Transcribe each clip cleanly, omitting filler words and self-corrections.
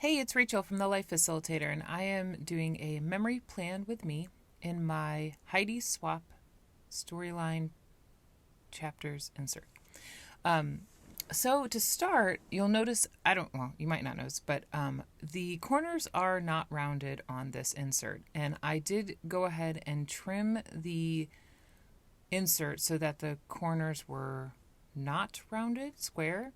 Hey, it's Rachel from The Life Facilitator, and I am doing a memory plan with me in my Heidi Swap storyline chapters insert. Um, so to start, you'll notice, you might not notice, but the corners are not rounded on this insert. And I did go ahead and trim the insert so that the corners were not rounded, square.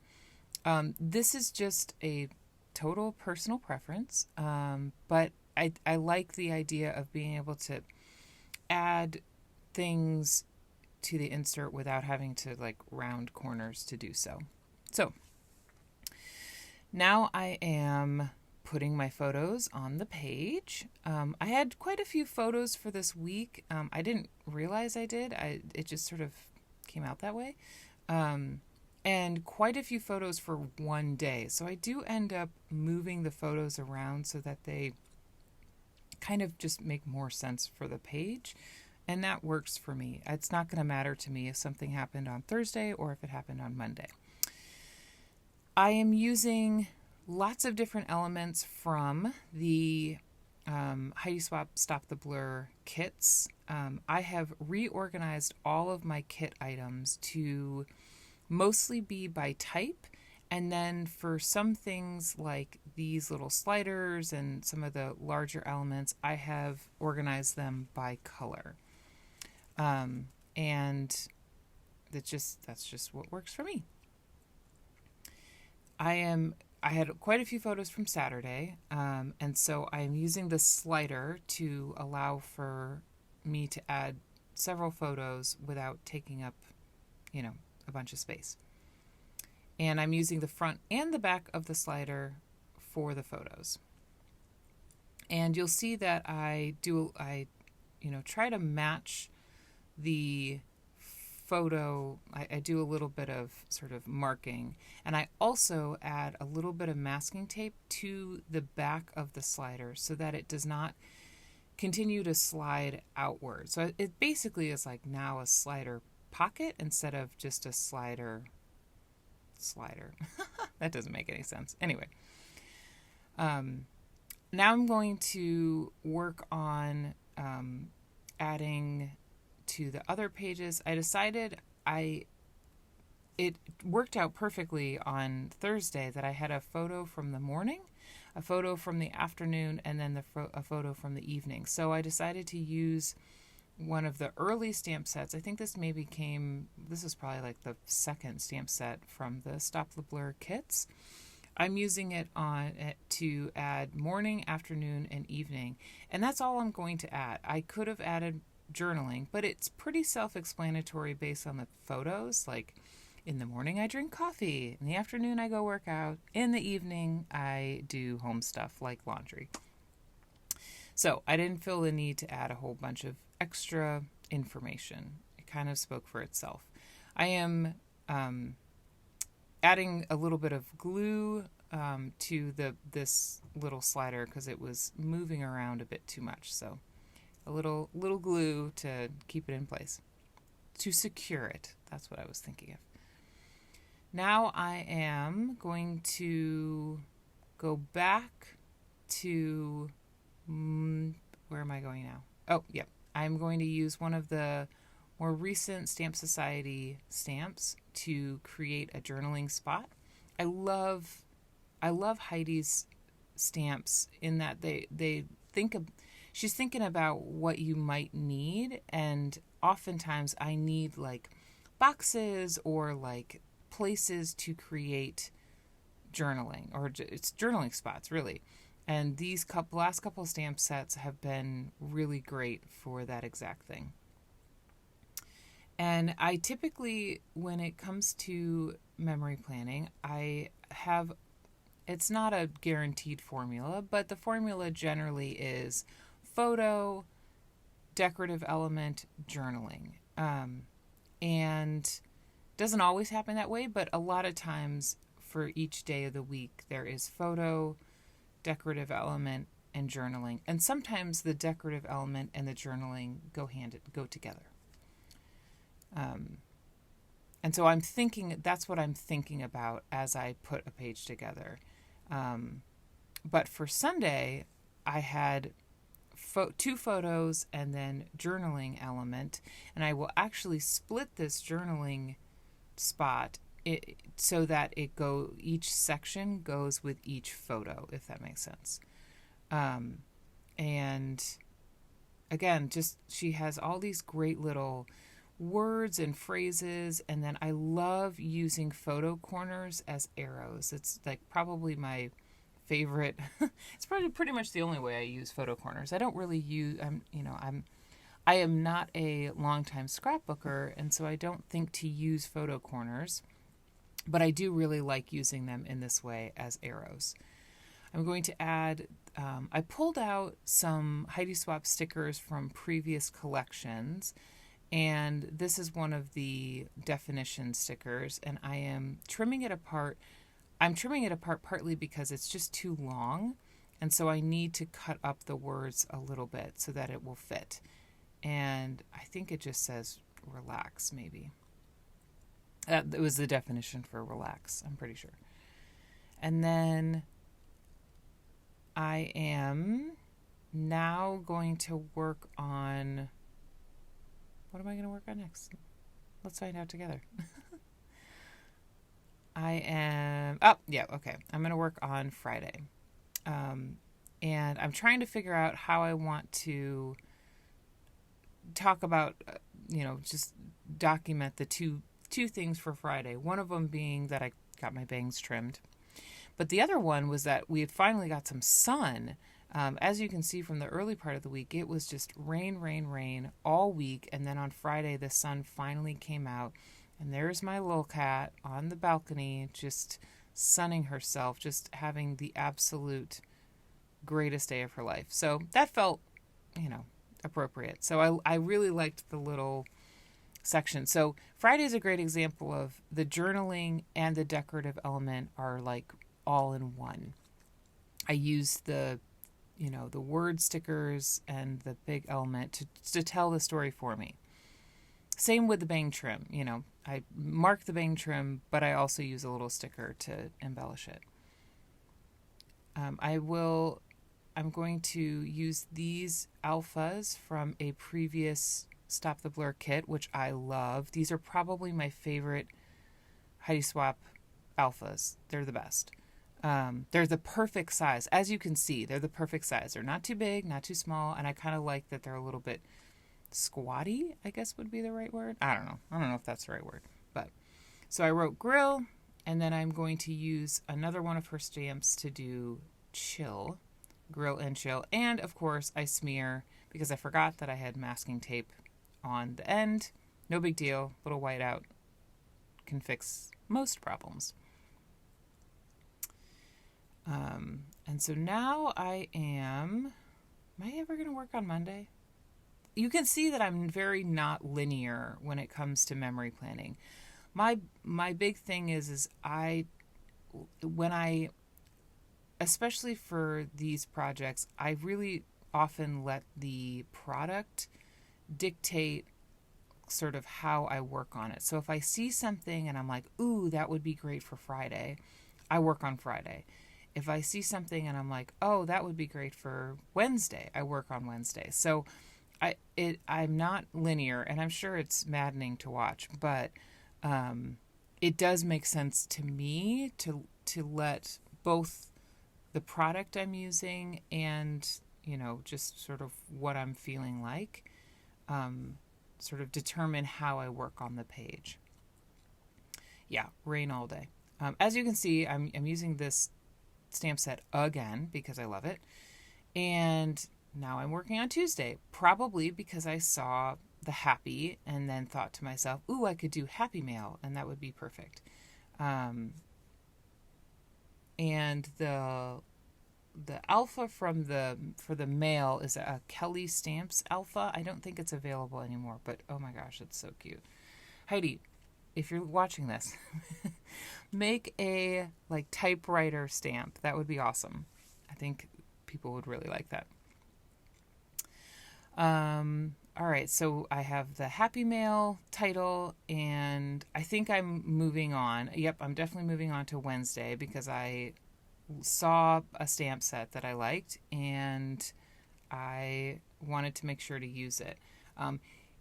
This is just a total personal preference, but I like the idea of being able to add things to the insert without having to like round corners to do so. So now I am putting my photos on the page. I had quite a few photos for this week. I didn't realize I did. It just sort of came out that way. And quite a few photos for one day. So I do end up moving the photos around so that they kind of just make more sense for the page. And that works for me. It's not going to matter to me if something happened on Thursday or if it happened on Monday. I am using lots of different elements from the Heidi Swap Stop the Blur kits. I have reorganized all of my kit items to mostly be by type, and then for some things like these little sliders and some of the larger elements, I have organized them by color. And that's just what works for me. I had quite a few photos from Saturday, and so I am using the slider to allow for me to add several photos without taking up, a bunch of space. And I'm using the front and the back of the slider for the photos. And you'll see that I try to match the photo. I do a little bit of sort of marking, and I also add a little bit of masking tape to the back of the slider so that it does not continue to slide outward. So it basically is like now a slider pocket instead of just a slider. That doesn't make any sense. Anyway, now I'm going to work on adding to the other pages. I decided it worked out perfectly on Thursday that I had a photo from the morning, a photo from the afternoon, and then a photo from the evening. So I decided to use one of the early stamp sets. I think this is probably like the second stamp set from the Stop the Blur kits. I'm using it to add morning, afternoon, and evening, and that's all I'm going to add. I could have added journaling, but it's pretty self-explanatory based on the photos. Like in the morning I drink coffee, in the afternoon I go work out, in the evening I do home stuff like laundry. So I didn't feel the need to add a whole bunch of extra information. It kind of spoke for itself. I am adding a little bit of glue to this little slider because it was moving around a bit too much. So a little glue to keep it in place, to secure it. That's what I was thinking of. Now I am going to go back to where am I going now? Oh, yep. I'm going to use one of the more recent Stamp Society stamps to create a journaling spot. I love Heidi's stamps in that she's thinking about what you might need, and oftentimes I need like boxes or like places to create journaling, or it's journaling spots really. And these last couple stamp sets have been really great for that exact thing. And I typically, when it comes to memory planning, it's not a guaranteed formula, but the formula generally is photo, decorative element, journaling. And doesn't always happen that way, but a lot of times for each day of the week, there is photo, decorative element, and journaling. And sometimes the decorative element and the journaling go together. And so that's what I'm thinking about as I put a page together. But for Sunday, I had two photos and then journaling element, and I will actually split this journaling spot so that each section goes with each photo, if that makes sense. And again, just she has all these great little words and phrases, and then I love using photo corners as arrows. It's like probably my favorite. It's probably pretty much the only way I use photo corners. I don't really use. I am not a longtime scrapbooker, and so I don't think to use photo corners, but I do really like using them in this way as arrows. I'm going to add, I pulled out some Heidi Swapp stickers from previous collections, and this is one of the definition stickers, and I am trimming it apart. I'm trimming it apart partly because it's just too long, and so I need to cut up the words a little bit so that it will fit. And I think it just says relax, maybe. It was the definition for relax, I'm pretty sure. And then I am now going to work on... What am I going to work on next? Let's find out together. I'm going to work on Friday. And I'm trying to figure out how I want to talk about, just document the two things for Friday. One of them being that I got my bangs trimmed. But the other one was that we had finally got some sun. As you can see from the early part of the week, it was just rain, rain, rain all week. And then on Friday, the sun finally came out. And there's my little cat on the balcony, just sunning herself, just having the absolute greatest day of her life. So that felt, appropriate. So I really liked the little section. So Friday is a great example of the journaling and the decorative element are like all in one. I used the word stickers and the big element to tell the story for me. Same with the bang trim. I mark the bang trim, but I also use a little sticker to embellish it. I'm going to use these alphas from a previous Stop the Blur kit, which I love. These are probably my favorite Heidi Swapp alphas. They're the best. They're the perfect size. As you can see, they're the perfect size. They're not too big, not too small, and I kind of like that they're a little bit squatty, I guess would be the right word. I don't know if that's the right word. But so I wrote grill, and then I'm going to use another one of her stamps to do chill, grill and chill. And of course I smear because I forgot that I had masking tape on the end. No big deal. Little whiteout can fix most problems. And so now am I ever going to work on Monday? You can see that I'm very not linear when it comes to memory planning. My big thing is especially for these projects, I really often let the product dictate sort of how I work on it. So if I see something and I'm like, ooh, that would be great for Friday, I work on Friday. If I see something and I'm like, oh, that would be great for Wednesday, I work on Wednesday. So I'm not linear, and I'm sure it's maddening to watch, but it does make sense to me to let both the product I'm using and, just sort of what I'm feeling like, sort of determine how I work on the page. Yeah, rain all day. As you can see, I'm using this stamp set again because I love it. And now I'm working on Tuesday, probably because I saw the happy and then thought to myself, ooh, I could do happy mail and that would be perfect. And the alpha for the mail is a Kelly Stamps alpha. I don't think it's available anymore, but oh my gosh, it's so cute. Heidi, if you're watching this, make a typewriter stamp. That would be awesome. I think people would really like that. All right, so I have the Happy Mail title, and I think I'm moving on. Yep, I'm definitely moving on to Wednesday because I saw a stamp set that I liked, and I wanted to make sure to use it.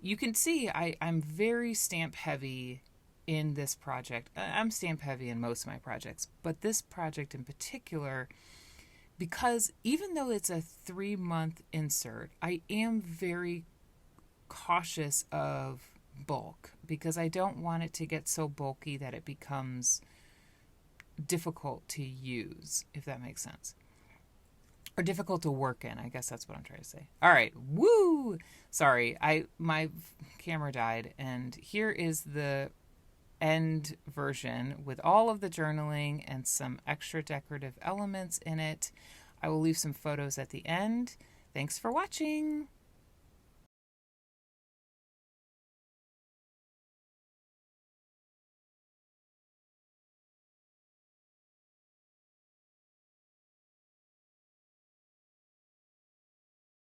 You can see I'm very stamp heavy in this project. I'm stamp heavy in most of my projects, but this project in particular, because even though it's a 3-month insert, I am very cautious of bulk because I don't want it to get so bulky that it becomes difficult to use, if that makes sense. Or difficult to work in, I guess that's what I'm trying to say. All right, woo! Sorry, my camera died, and here is the end version with all of the journaling and some extra decorative elements in it. I will leave some photos at the end. Thanks for watching.